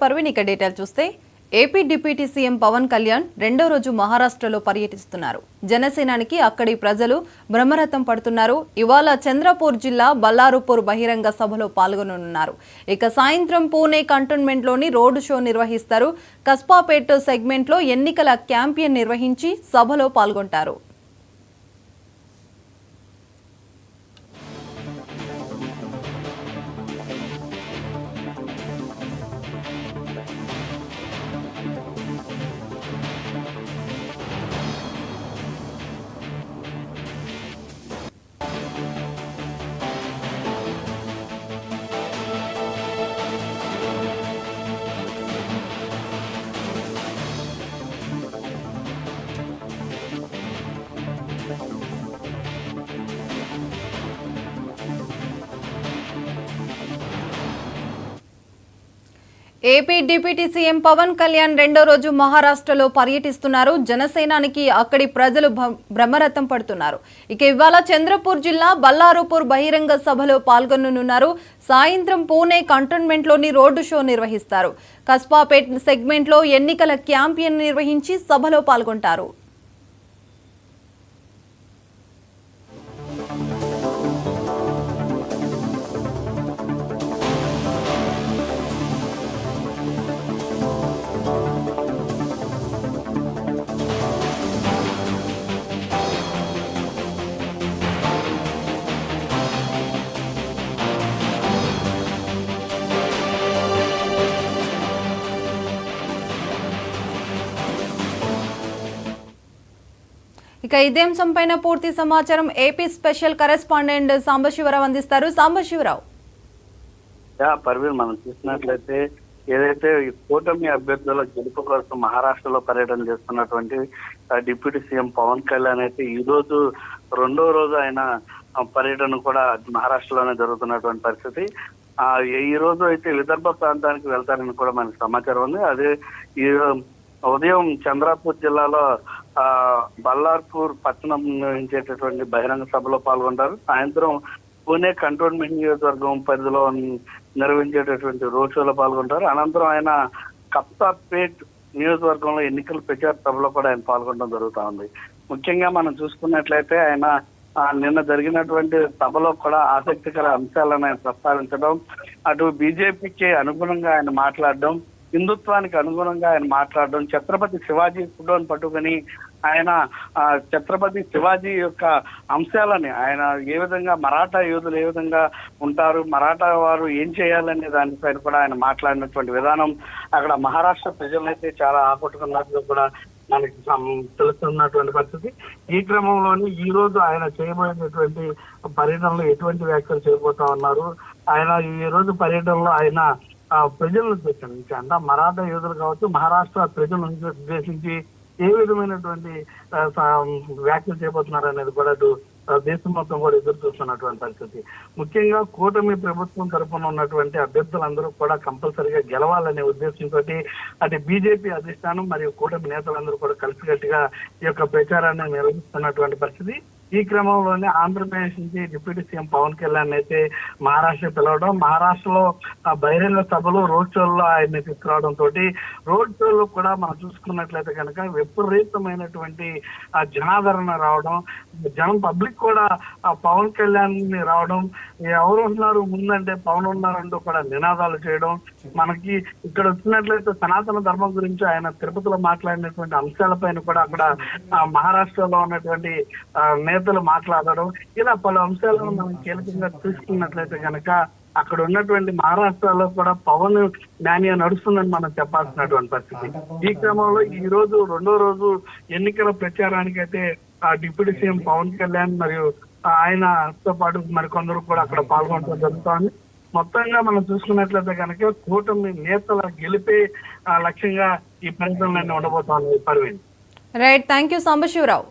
పర్వీనిక detail చూస్తే AP deputy CM Pawan Kalyan రెండో రోజు మహారాష్ట్రలో పర్యటిస్తున్నారు. జనసేనానికి అక్కడి ప్రజలు బ్రహ్మరథం పడుతున్నారు. ఇవాళ చంద్రపూర్ జిల్లా బల్లారుపూర్ బహిరంగ సభలో పాల్గొననున్నారు. ఇక సాయంత్రం పూణే కంటోన్మెంట్లోని రోడ్డు షో నిర్వహిస్తారు. కస్బాపేట్ సెగ్మెంట్లో ఎన్నికల క్యాంపెయిన్ నిర్వహించి సభలో పాల్గొంటారు. AP deputy CM Pawan Kalyan రెండో రోజు మహారాష్ట్రలో పర్యటిస్తున్నారు. జనసేనానికి అక్కడి ప్రజలు బ్రహ్మరథం పడుతున్నారు. ఇక ఇవాళ చంద్రపూర్ జిల్లా బల్లారుపూర్ బహిరంగ సభలో పాల్గొననున్నారు. సాయంత్రం పూణే కంటోన్మెంట్లోని రోడ్డు షో నిర్వహిస్తారు. కస్బాపేట్ సెగ్మెంట్లో ఎన్నికల క్యాంపెయిన్ నిర్వహించి సభలో పాల్గొంటారు. ఇక ఇదే అంశంపైన పూర్తి సమాచారం ఏపీ స్పెషల్ కరెస్పాండెంట్ సాంబశివరావు అందిస్తారు. సాంబశివరావు. పర్వీన్, మనం చూసినట్లయితే ఏదైతే కూటమి అభ్యర్థుల గెలుపు కోసం మహారాష్ట్రలో పర్యటన చేస్తున్నటువంటి డిప్యూటీ సీఎం పవన్ కళ్యాణ్ అయితే ఈ రోజు రెండో రోజు ఆయన పర్యటన కూడా మహారాష్ట్రలోనే జరుగుతున్నటువంటి పరిస్థితి. ఈ రోజు అయితే విదర్భ ప్రాంతానికి వెళ్తారని కూడా మనకు సమాచారం ఉంది. అదే ఈ ఉదయం చంద్రపూర్ జిల్లాలో బల్లార్పూర్ పట్టణం నిర్వహించేటటువంటి బహిరంగ సభలో పాల్గొంటారు. సాయంత్రం పూణే కంటోన్మెంట్ నియోజకవర్గం పరిధిలో నిర్వహించేటటువంటి రోడ్ షోలో పాల్గొంటారు. అనంతరం ఆయన కస్బాపేట్ నియోజకవర్గంలో ఎన్నికల ప్రచార సభలో కూడా ఆయన పాల్గొనడం జరుగుతూ ఉంది. ముఖ్యంగా మనం చూసుకున్నట్లయితే ఆయన నిన్న జరిగినటువంటి సభలో కూడా ఆసక్తికర అంశాలను ఆయన ప్రస్తావించడం, అటు బీజేపీకి అనుగుణంగా ఆయన మాట్లాడడం, హిందుత్వానికి అనుగుణంగా ఆయన మాట్లాడడం, ఛత్రపతి శివాజీ ఫోటోను పట్టుకుని ఆయన ఛత్రపతి శివాజీ యొక్క అంశాలని ఆయన ఏ విధంగా మరాఠా యోధులు ఏ విధంగా ఉంటారు, మరాఠా వారు ఏం చేయాలనే దానిపైన కూడా ఆయన మాట్లాడినటువంటి విధానం అక్కడ మహారాష్ట్ర ప్రజలైతే చాలా ఆకట్టుకున్నట్లు కూడా మనకి తెలుస్తున్నటువంటి పరిస్థితి. ఈ క్రమంలోని ఈ రోజు ఆయన చేయబోయేటటువంటి పర్యటనలో ఎటువంటి వ్యాఖ్యలు చేయబోతా ఉన్నారు, ఆయన ఈ రోజు పర్యటనలో ఆయన ప్రజలను ఉద్దేశించి అంటే మరాఠా యోధులు కావచ్చు, మహారాష్ట్ర ప్రజలను ఉద్దేశించి ఏ విధమైనటువంటి వ్యాఖ్యలు చేయబోతున్నారు అనేది కూడా దేశం మొత్తం కూడా ఎదురు చూస్తున్నటువంటి పరిస్థితి. ముఖ్యంగా కూటమి ప్రభుత్వం తరఫున ఉన్నటువంటి అభ్యర్థులందరూ కూడా కంపల్సరీగా గెలవాలనే ఉద్దేశంతో అటు బీజేపీ అధిష్టానం మరియు కూటమి నేతలందరూ కూడా కలిసికట్టుగా ఈ యొక్క ప్రచారాన్ని నిర్వహిస్తున్నటువంటి పరిస్థితి. ఈ క్రమంలోనే ఆంధ్రప్రదేశ్ నుంచి డిప్యూటీ సీఎం పవన్ కళ్యాణ్ అయితే మహారాష్ట్ర పిలవడం, మహారాష్ట్రలో బహిరంగ సభలో రోడ్ షోల్లో ఆయన్ని తీసుకురావడం తోటి రోడ్ షోలో కూడా మనం చూసుకున్నట్లయితే కనుక విపరీతమైనటువంటి జనాదరణ రావడం, జనం పబ్లిక్ కూడా పవన్ కళ్యాణ్ ని రావడం, ఎవరు ఉన్నారు ముందంటే పవన్ ఉన్నారంటూ కూడా నినాదాలు చేయడం, మనకి ఇక్కడ వచ్చినట్లయితే సనాతన ధర్మం గురించి ఆయన తిరుపతిలో మాట్లాడినటువంటి అంశాలపైన కూడా అక్కడ మహారాష్ట్రలో ఉన్నటువంటి నేతలు మాట్లాడడం, ఇలా పలు అంశాలను మనం కీలకంగా చూసుకున్నట్లయితే కనుక అక్కడ ఉన్నటువంటి మహారాష్ట్రలో కూడా పవన్ మ్యానియా నడుస్తుందని మనం చెప్పాల్సినటువంటి పరిస్థితి. ఈ క్రమంలో ఈ రోజు రెండో రోజు ఎన్నికల ప్రచారానికి అయితే డిప్యూటీ సీఎం పవన్ కళ్యాణ్ మరియు ఆయనతో పాటు మరికొందరు కూడా అక్కడ పాల్గొనడం జరుగుతోంది. మొత్తంగా మనం చూసుకున్నట్లయితే కనుక కూటమి నేతల గెలిపే లక్ష్యంగా ఈ పర్యటనలన్నీ ఉండబోతోంది. Parveen. Right, thank you Sambasivarao.